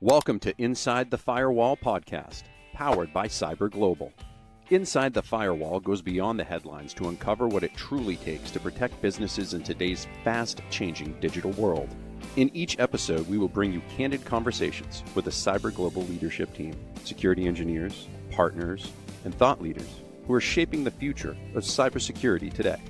Welcome to Inside the Firewall podcast, powered by CyberGlobal. Inside the Firewall goes beyond the headlines to uncover what it truly takes to protect businesses in today's fast-changing digital world. In each episode, we will bring you candid conversations with the CyberGlobal leadership team, security engineers, partners, and thought leaders who are shaping the future of cybersecurity today.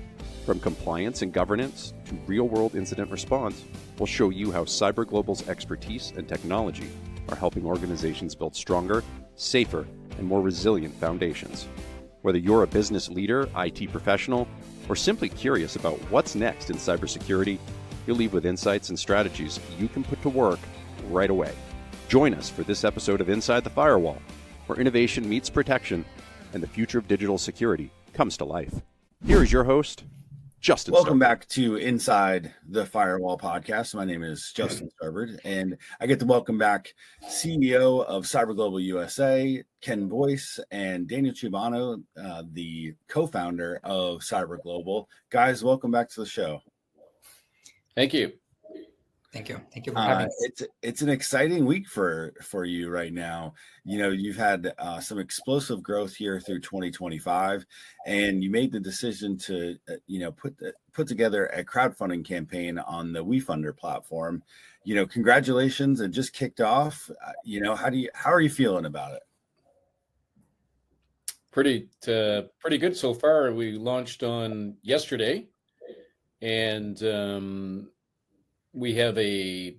From compliance and governance to real-world incident response, we'll show you how CyberGlobal's expertise and technology are helping organizations build stronger, safer, and more resilient foundations. Whether you're a business leader, IT professional, or simply curious about what's next in cybersecurity, you'll leave with insights and strategies you can put to work right away. Join us for this episode of Inside the Firewall, where innovation meets protection and the future of digital security comes to life. Here is your host, Justin Welcome Starbird. back to Inside the Firewall podcast. My name is Justin Starbird, and I get to welcome back CEO of CyberGlobal USA, Ken Boyce, and Daniel Chubano, the co-founder of CyberGlobal. Guys, welcome back to the show. Thank you. Thank you. Thank you for having us. It's an exciting week for you right now. You know, you've had some explosive growth here through 2025, and you made the decision to put together a crowdfunding campaign on the WeFunder platform. You know, congratulations! It just kicked off. How are you feeling about it? Pretty good so far. We launched on yesterday, and we have I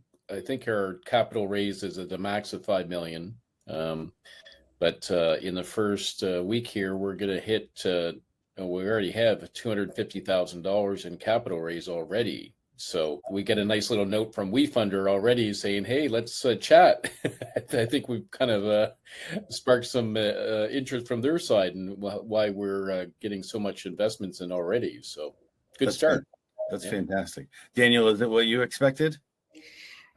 think our capital raise is at the max of $5 million. But in the first week here, we're going to hit, we already have $250,000 in capital raise already. So we get a nice little note from WeFunder already saying, hey, let's chat. I think we've kind of sparked some interest from their side and why we're getting so much investments in already. So good start. That's fantastic. Daniel, is it what you expected?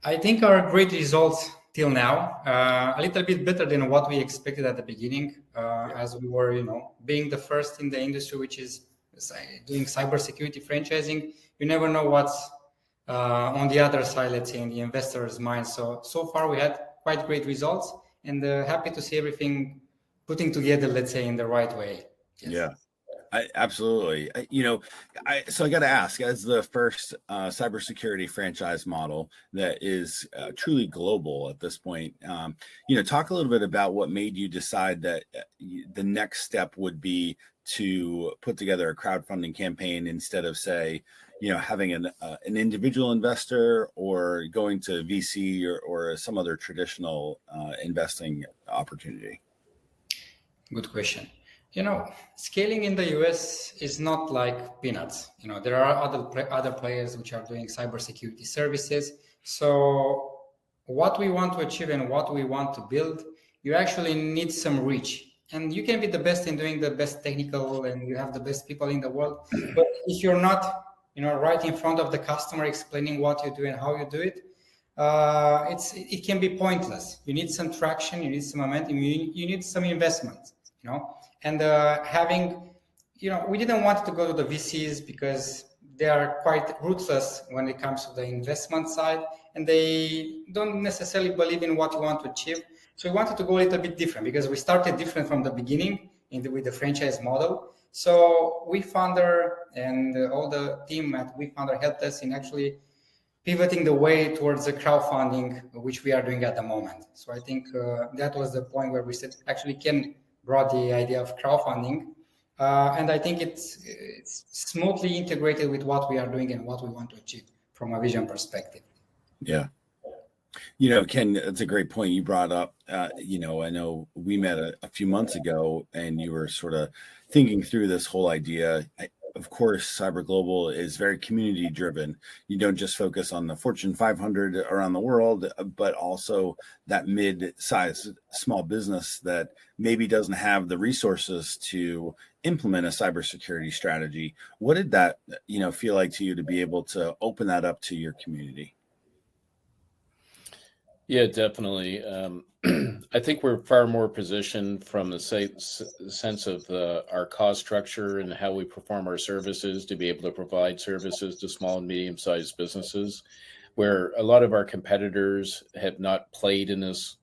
I think our great results till now, a little bit better than what we expected at the beginning, as we were, being the first in the industry, which is doing cybersecurity franchising. You never know what's on the other side, let's say, in the investor's mind. So far we had quite great results, and happy to see everything putting together, let's say, in the right way. Yes. Yeah. Absolutely. So I got to ask, as the first cybersecurity franchise model that is truly global at this point, talk a little bit about what made you decide that the next step would be to put together a crowdfunding campaign instead of, say, having an individual investor or going to VC or some other traditional investing opportunity. Good question. Scaling in the US is not like peanuts. There are other players which are doing cybersecurity services. So what we want to achieve and what we want to build, you actually need some reach. And you can be the best in doing the best technical and you have the best people in the world. But if you're not, right in front of the customer explaining what you do and how you do it, it can be pointless. You need some traction, you need some momentum, you need some investment, And we didn't want to go to the VCs because they are quite ruthless when it comes to the investment side, and they don't necessarily believe in what you want to achieve. So we wanted to go a little bit different because we started different from the beginning with the franchise model. So WeFunder and all the team at WeFunder helped us in actually pivoting the way towards the crowdfunding, which we are doing at the moment. So I think that was the point where we said, actually, Ken brought the idea of crowdfunding, and I think it's smoothly integrated with what we are doing and what we want to achieve from a vision perspective. Yeah. Ken, that's a great point you brought up. I know we met a few months ago and you were sort of thinking through this whole idea. Of course, CyberGlobal is very community driven. You don't just focus on the Fortune 500 around the world, but also that mid-sized small business that maybe doesn't have the resources to implement a cybersecurity strategy. What did that, feel like to you to be able to open that up to your community? Yeah, definitely. I think we're far more positioned from the sense of our cost structure and how we perform our services to be able to provide services to small and medium-sized businesses. where a lot of our competitors have not played in this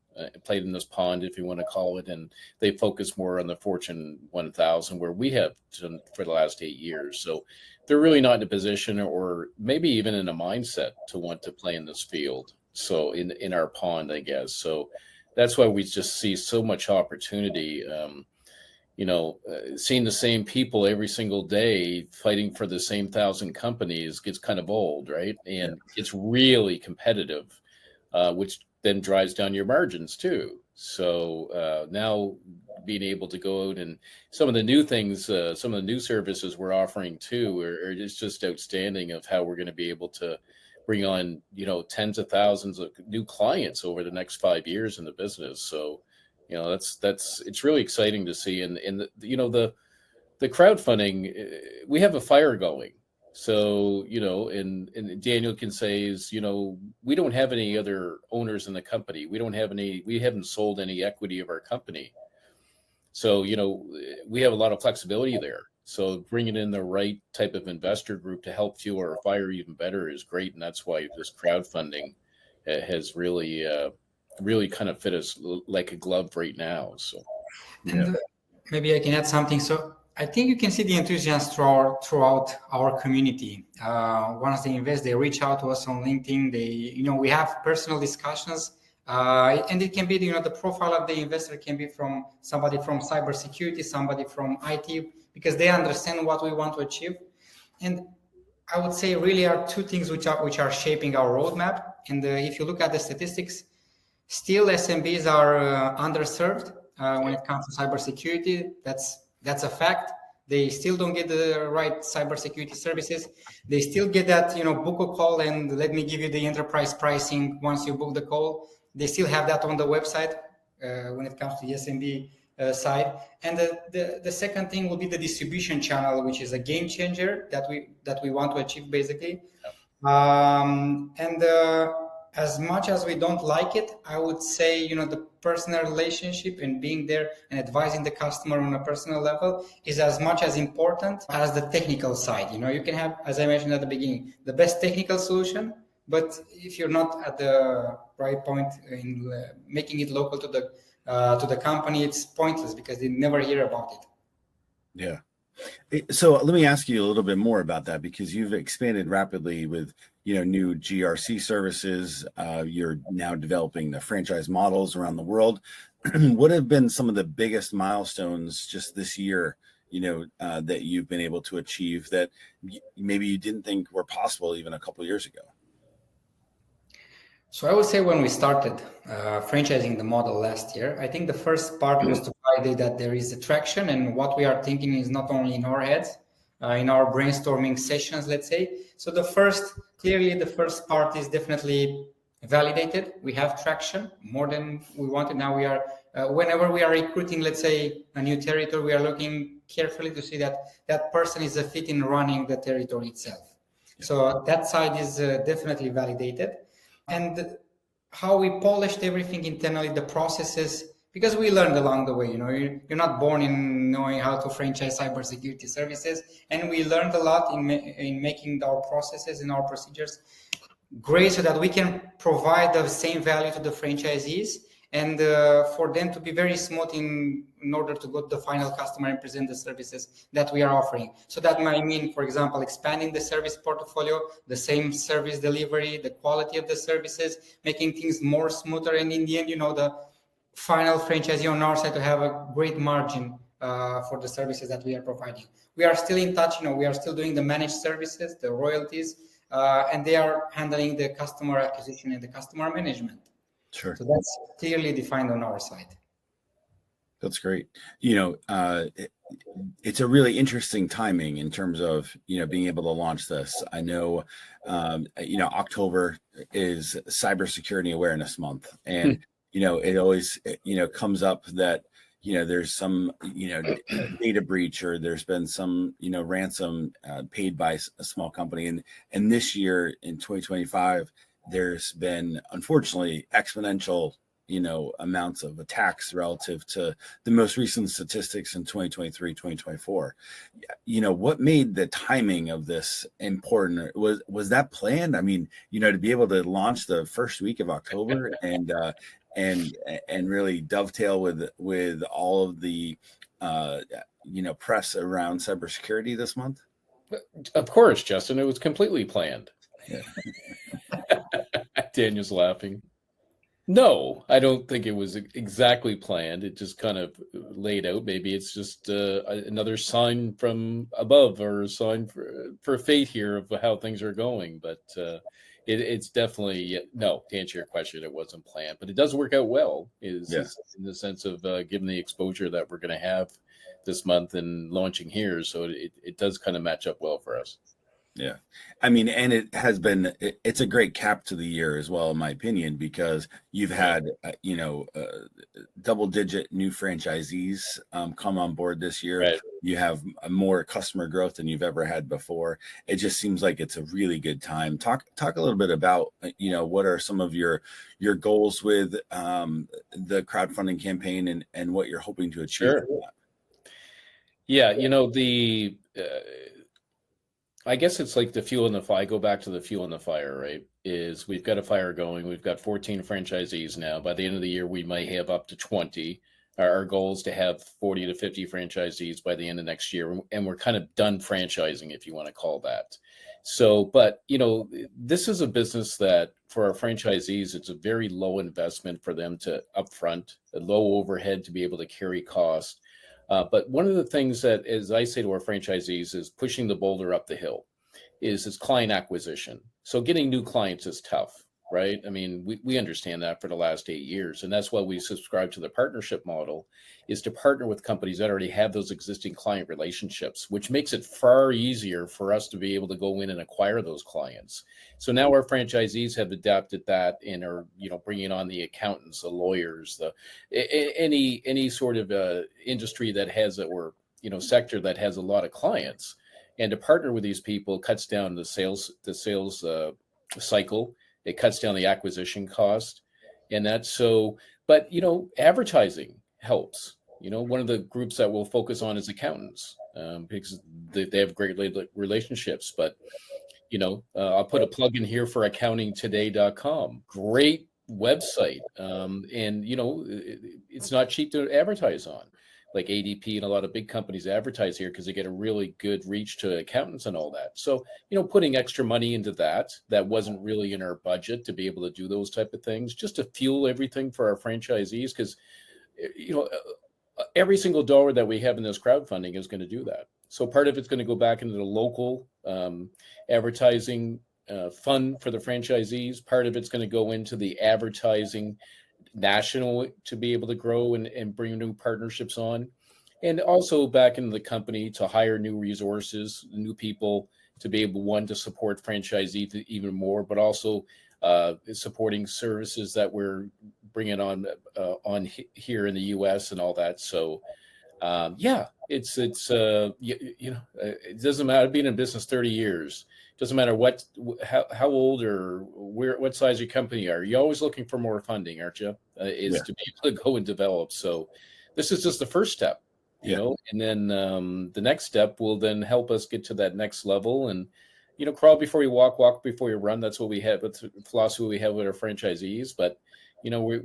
pond, if you want to call it, and they focus more on the Fortune 1000, where we have done for the last 8 years. So they're really not in a position, or maybe even in a mindset, to want to play in this field. So in our pond, I guess. So that's why we just see so much opportunity. Seeing the same people every single day fighting for the same 1,000 companies gets kind of old, right? And it's really competitive, which then drives down your margins too. So now being able to go out and some of the new things, some of the new services we're offering too, are just outstanding of how we're going to be able to bring on, tens of thousands of new clients over the next 5 years in the business. So, it's really exciting to see. And the crowdfunding, we have a fire going. So, and Daniel can say is, we don't have any other owners in the company. We haven't sold any equity of our company. So, we have a lot of flexibility there. So bringing in the right type of investor group to help fuel our fire even better is great. And that's why this crowdfunding has really kind of fit us like a glove right now. So and maybe I can add something. So I think you can see the enthusiasm throughout our community. Once they invest, they reach out to us on LinkedIn. We have personal discussions, and it can be, the profile of the investor can be from somebody from cybersecurity, somebody from IT, because they understand what we want to achieve. And I would say really are two things which are shaping our roadmap. And if you look at the statistics, still SMBs are underserved when it comes to cybersecurity. That's a fact. They still don't get the right cybersecurity services. They still get that, book a call and let me give you the enterprise pricing once you book the call. They still have that on the website when it comes to the SMB side. And the second thing will be the distribution channel, which is a game changer that we want to achieve basically. As much as we don't like it, I would say, the personal relationship and being there and advising the customer on a personal level is as much as important as the technical side. You can have, as I mentioned at the beginning, the best technical solution, but if you're not at the right point in making it local to the company, it's pointless because they never hear about it. Yeah. So let me ask you a little bit more about that, because you've expanded rapidly with, new GRC services. You're now developing the franchise models around the world. What have been some of the biggest milestones just this year, that you've been able to achieve that maybe you didn't think were possible even a couple of years ago? So I would say when we started franchising the model last year, I think the first part was to validate that there is a traction, and what we are thinking is not only in our heads, in our brainstorming sessions, let's say. So the first part is definitely validated. We have traction more than we wanted. Now we are, whenever we are recruiting, let's say, a new territory, we are looking carefully to see that that person is a fit in running the territory itself. So that side is definitely validated. And how we polished everything internally, the processes, because we learned along the way. You're not born in knowing how to franchise cybersecurity services, and we learned a lot in making our processes and our procedures great, so that we can provide the same value to the franchisees, and for them to be very smooth in order to go to the final customer and present the services that we are offering. So that might mean, for example, expanding the service portfolio, the same service delivery, the quality of the services, making things more smoother. And in the end, the final franchisee on our side to have a great margin for the services that we are providing. We are still in touch. We are still doing the managed services, the royalties, and they are handling the customer acquisition and the customer management. Sure. So that's clearly defined on our side. That's great. It's a really interesting timing in terms of, being able to launch this. I know, October is Cybersecurity Awareness Month, and, it always, comes up that, there's some, data breach, or there's been some, ransom paid by a small company. And this year in 2025, there's been, unfortunately, exponential amounts of attacks relative to the most recent statistics in 2023, 2024. What made the timing of this important? Was that planned? I mean, to be able to launch the first week of October and really dovetail with all of the press around cybersecurity this month? Of course, Justin, it was completely planned. Yeah. Daniel's laughing. No, I don't think it was exactly planned. It just kind of laid out. Maybe it's just another sign from above, or a sign for fate here of how things are going. But it's definitely, no, to answer your question, it wasn't planned. But it does work out well, is in the sense of given the exposure that we're going to have this month and launching here. So it does kind of match up well for us. Yeah. I mean, and it's a great cap to the year as well, in my opinion, because you've had, double digit new franchisees come on board this year. Right. You have more customer growth than you've ever had before. It just seems like it's a really good time. Talk a little bit about, what are some of your goals with the crowdfunding campaign and what you're hoping to achieve. Sure. Yeah. I guess it's like the fuel in the fire. I go back to the fuel in the fire, right? Is we've got a fire going. We've got 14 franchisees now. By the end of the year, we might have up to 20. Our goal is to have 40 to 50 franchisees by the end of next year. And we're kind of done franchising, if you want to call that. So, but, this is a business that for our franchisees, it's a very low investment for them to upfront, a low overhead to be able to carry cost. But one of the things that, as I say to our franchisees, is pushing the boulder up the hill is client acquisition. So getting new clients is tough, right? I mean, we understand that for the last 8 years. And that's why we subscribe to the partnership model, is to partner with companies that already have those existing client relationships, which makes it far easier for us to be able to go in and acquire those clients. So now our franchisees have adapted that and are, bringing on the accountants, the lawyers, any sort of industry that has or sector that has a lot of clients. And to partner with these people cuts down the sales cycle. It cuts down the acquisition cost, and that's so. But advertising helps. One of the groups that we'll focus on is accountants, because they have great relationships. But I'll put a plug in here for accountingtoday.com. Great website, and it's not cheap to advertise on. Like ADP and a lot of big companies advertise here because they get a really good reach to accountants and all that. So, putting extra money into that wasn't really in our budget to be able to do those type of things, just to fuel everything for our franchisees. Because, every single dollar that we have in this crowdfunding is going to do that. So part of it's going to go back into the local advertising fund for the franchisees. Part of it's going to go into the advertising national to be able to grow and bring new partnerships on, and also back into the company to hire new resources, new people to be able, to support franchisees even more, but also supporting services that we're bringing on here in the U.S. and all that. So it doesn't matter. Being in business 30 years, doesn't matter how old or what size your company are. You're always looking for more funding, aren't you? To be able to go and develop. So this is just the first step, and then the next step will then help us get to that next level. And crawl before you walk, walk before you run. That's what we have. That's the philosophy we have with our franchisees. But we're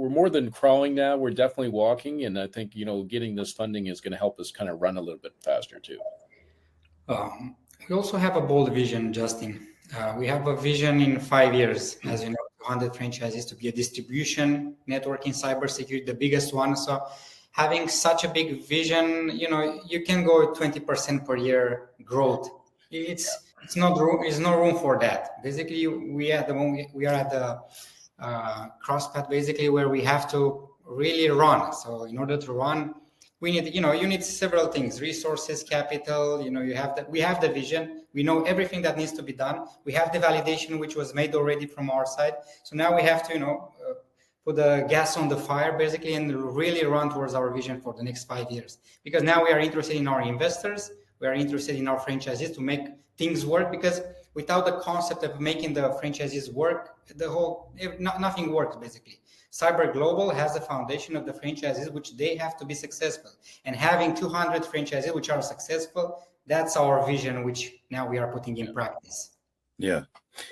more than crawling now. We're definitely walking, and I think getting this funding is going to help us kind of run a little bit faster too. We also have a bold vision, Justin. We have a vision in 5 years, as 200 franchises, to be a distribution network in cybersecurity, the biggest one. So having such a big vision, you can go 20% per year growth. It's no room for that. Basically, we are at the crosspath, basically, where we have to really run. So in order to run, we need, you need several things: resources, capital. We have the vision. We know everything that needs to be done. We have the validation, which was made already from our side. So now we have to, put the gas on the fire, basically, and really run towards our vision for the next 5 years. Because now we are interested in our investors. We are interested in our franchises to make things work. Because without the concept of making the franchisees work, nothing works basically. CyberGlobal has the foundation of the franchisees, which they have to be successful. And having 200 franchisees which are successful, that's our vision, which now we are putting in practice. Yeah.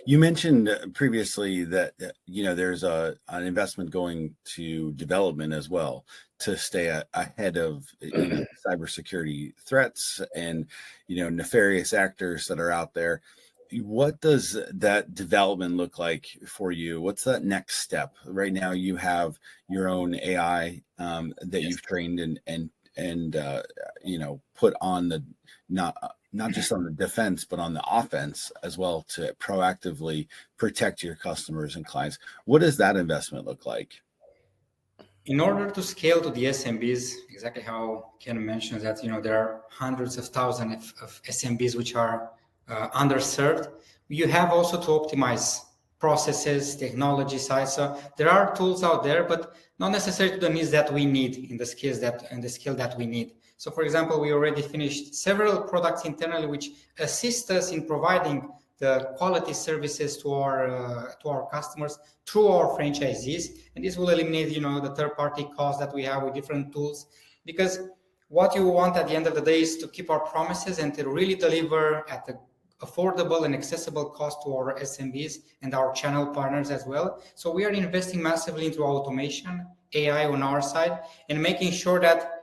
You mentioned previously that, there's an investment going to development as well to stay ahead of cybersecurity threats and, nefarious actors that are out there. What does that development look like for you? What's that next step? Right now, you have your own AI that you've trained and put on the not just on the defense, but on the offense as well to proactively protect your customers and clients. What does that investment look like? In order to scale to the SMBs, exactly how Ken mentioned that, there are hundreds of thousands of SMBs which are underserved. You have also to optimize processes, technology side. So there are tools out there, but not necessarily to the needs that we need in the skill that we need. So for example, we already finished several products internally which assist us in providing the quality services to our customers through our franchisees, and this will eliminate the third-party costs that we have with different tools, because what you want at the end of the day is to keep our promises and to really deliver at the affordable and accessible cost to our SMBs and our channel partners as well. So we are investing massively into automation, AI on our side, and making sure that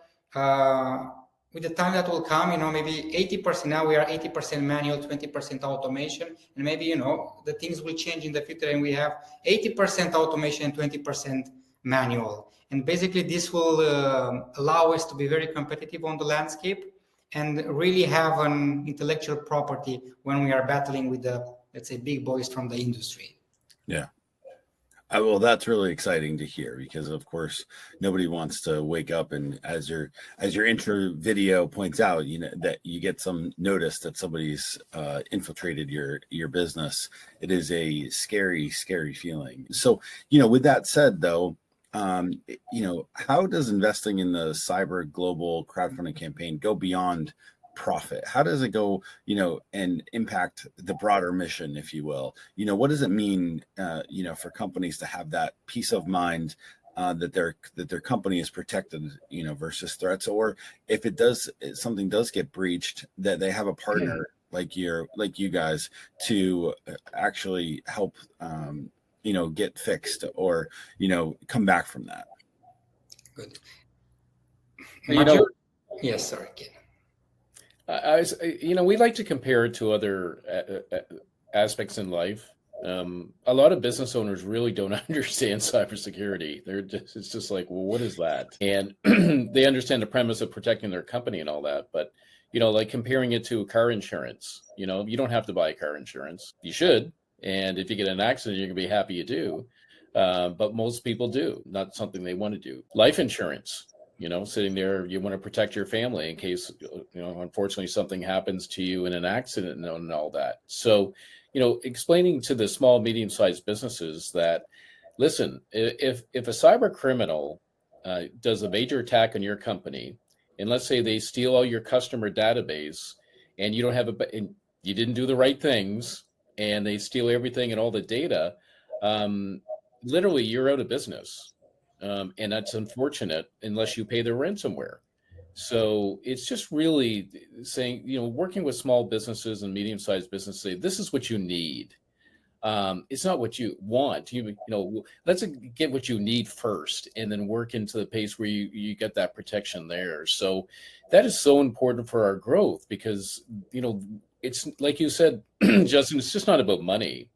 with the time that will come, maybe 80%, now we are 80% manual, 20% automation, and maybe, the things will change in the future and we have 80% automation and 20% manual. And basically this will allow us to be very competitive on the landscape and really have an intellectual property when we are battling with the, let's say, big boys from the industry. Yeah. Well, that's really exciting to hear, because of course nobody wants to wake up and as your intro video points out, that you get some notice that somebody's infiltrated your business. It is a scary feeling. So, with that said though, how does investing in the CyberGlobal crowdfunding campaign go beyond profit? How does it go, and impact the broader mission, if you will? What does it mean, for companies to have that peace of mind that their company is protected, versus threats, or if something does get breached, that they have a partner like you guys to actually help get fixed or come back from that. Good. Yes, sorry, Ken. We like to compare it to other aspects in life. A lot of business owners really don't understand cybersecurity. It's just like, well, what is that? And they understand the premise of protecting their company and all that, but like comparing it to car insurance. You don't have to buy car insurance. You should, and if you get in an accident, you're gonna be happy you do. But most people do, not something they want to do. Life insurance. Sitting there, you want to protect your family in case, unfortunately something happens to you in an accident and all that. So, explaining to the small, medium-sized businesses that, listen, if a cyber criminal does a major attack on your company, and let's say they steal all your customer database, and you don't have and you didn't do the right things, and they steal everything and all the data, literally you're out of business. And that's unfortunate unless you pay the ransomware. So it's just really saying, working with small businesses and medium-sized businesses, say, this is what you need. It's not what you want. Let's get what you need first and then work into the pace where you get that protection there. So that is so important for our growth because, it's like you said, Justin, it's just not about money.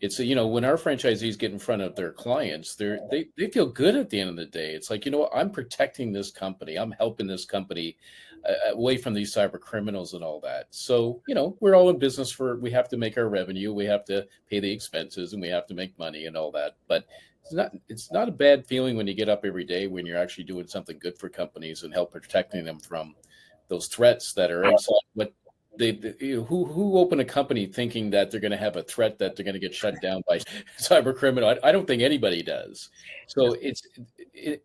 It's, when our franchisees get in front of their clients, they feel good at the end of the day. It's like, I'm protecting this company. I'm helping this company away from these cyber criminals and all that. So, we're all in business we have to make our revenue. We have to pay the expenses and we have to make money and all that. But it's not a bad feeling when you get up every day when you're actually doing something good for companies and help protecting them from those threats that are outside what who open a company thinking that they're going to have a threat that they're going to get shut down by cyber criminal? I don't think anybody does. So it's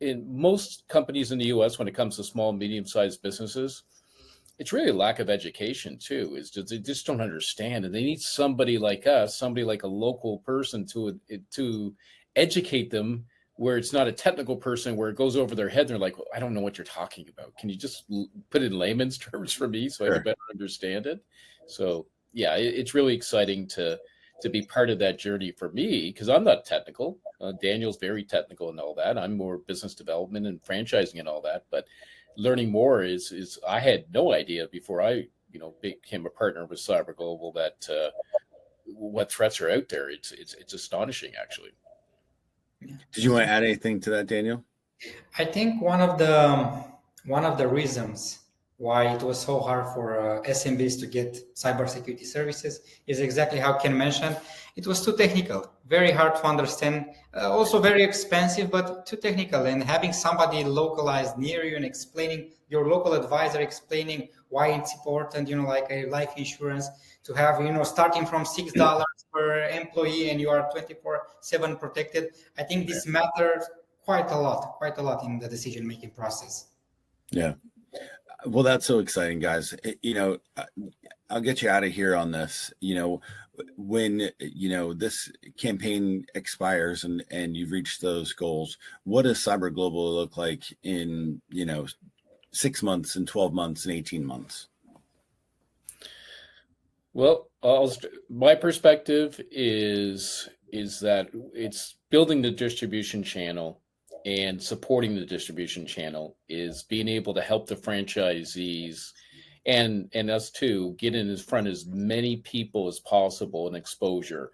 in most companies in the U.S. when it comes to small, medium-sized businesses, it's really a lack of education too. Is just, they just don't understand, and they need somebody like us, somebody like a local person to educate them, where it's not a technical person where it goes over their head. And they're like, well, I don't know what you're talking about. Can you just put it in layman's terms for me so I can better understand it? So yeah, it's really exciting to be part of that journey for me, because I'm not technical. Daniel's very technical and all that. I'm more business development and franchising and all that. But learning more is I had no idea before I became a partner with CyberGlobal that what threats are out there. It's astonishing, actually. Did you want to add anything to that, Daniel? I think one of the reasons why it was so hard for SMBs to get cybersecurity services is exactly how Ken mentioned. It was too technical, very hard to understand, also very expensive, but too technical. And having somebody localized near you and explaining, your local advisor explaining why it's important, like a life insurance, to have, starting from $6 per employee and you are 24/7 protected. I think this matters quite a lot in the decision-making process. Yeah. Well, that's so exciting, guys. I'll get you out of here on this. When, this campaign expires and you've reached those goals, what does CyberGlobal look like in, 6 months and 12 months and 18 months? Well, my perspective is that it's building the distribution channel and supporting the distribution channel, is being able to help the franchisees and us too get in front of as many people as possible in exposure.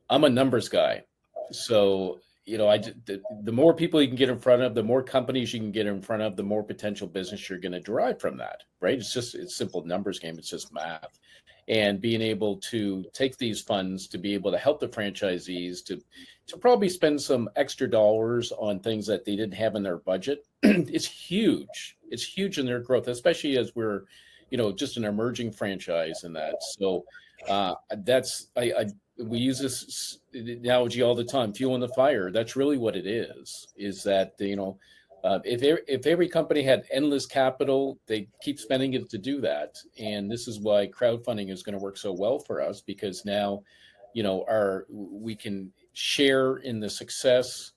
I'm a numbers guy, so the more people you can get in front of, the more companies you can get in front of, the more potential business you're going to derive from that, right? It's simple numbers game. It's just math. And being able to take these funds to be able to help the franchisees to probably spend some extra dollars on things that they didn't have in their budget is huge. It's huge in their growth, especially as we're, just an emerging franchise in that. So we use this analogy all the time, fueling the fire. That's really what it is that, if every company had endless capital, they keep spending it to do that. And this is why crowdfunding is going to work so well for us, because now, we can share in the success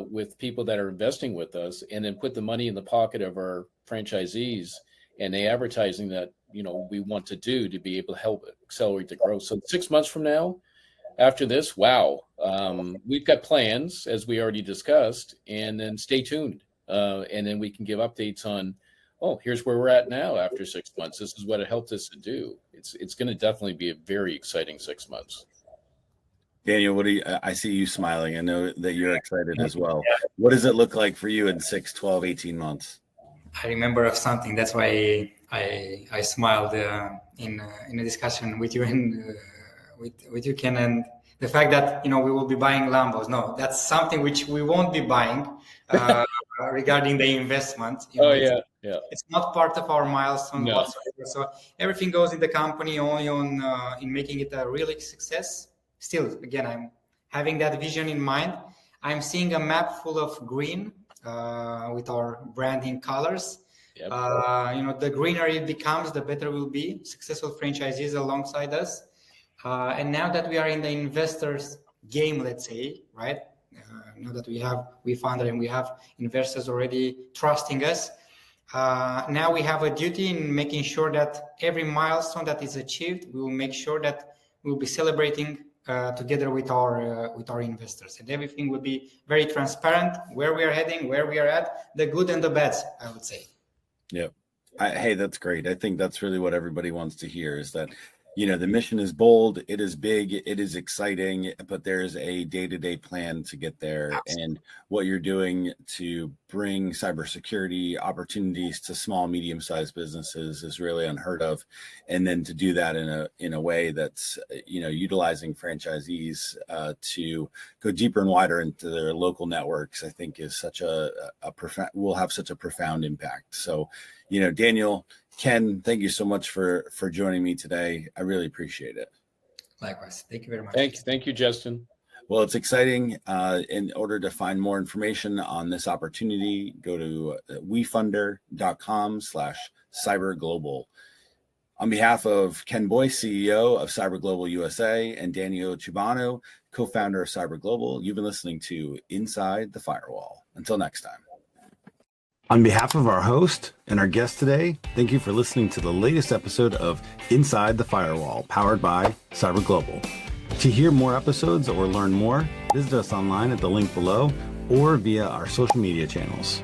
with people that are investing with us, and then put the money in the pocket of our franchisees and the advertising that, we want to do to be able to help accelerate the growth. So 6 months from now, after this, wow, we've got plans, as we already discussed, and then stay tuned. And then we can give updates on, here's where we're at now after 6 months. This is what it helped us to do. It's going to definitely be a very exciting 6 months. Daniel, I see you smiling. I know that you're excited as well. What does it look like for you in 6, 12, 18 months? I remember of something. That's why I smiled in a discussion with you and with you, Ken, and the fact that we will be buying Lambos. No, that's something which we won't be buying. Regarding the investment, it's not part of our milestone whatsoever. So everything goes in the company only on in making it a real success. Still, again, I'm having that vision in mind. I'm seeing a map full of green with our branding colors. Yep. The greener it becomes, the better we'll be. Successful franchisees alongside us. And now that we are in the investors game, let's say, right? Now that we founded and we have investors already trusting us. Now we have a duty in making sure that every milestone that is achieved, we will make sure that we'll be celebrating together with our investors, and everything will be very transparent. Where we are heading, where we are at, the good and the bad, I would say. Yep. Hey, that's great. I think that's really what everybody wants to hear, is that the mission is bold, it is big, it is exciting, but there's a day-to-day plan to get there. Absolutely. And what you're doing to bring cybersecurity opportunities to small, medium-sized businesses is really unheard of. And then to do that in a way that's, utilizing franchisees to go deeper and wider into their local networks, I think is such will have such a profound impact. So, Daniel, Ken, thank you so much for joining me today. I really appreciate it. Likewise. Thank you very much. Thank you, Justin. Well, it's exciting. In order to find more information on this opportunity, go to wefunder.com/cyberglobal. On behalf of Ken Boyce, CEO of CyberGlobal USA, and Daniel Chubano, co-founder of CyberGlobal, you've been listening to Inside the Firewall. Until next time. On behalf of our host and our guest today, thank you for listening to the latest episode of Inside the Firewall, powered by CyberGlobal. To hear more episodes or learn more, visit us online at the link below or via our social media channels.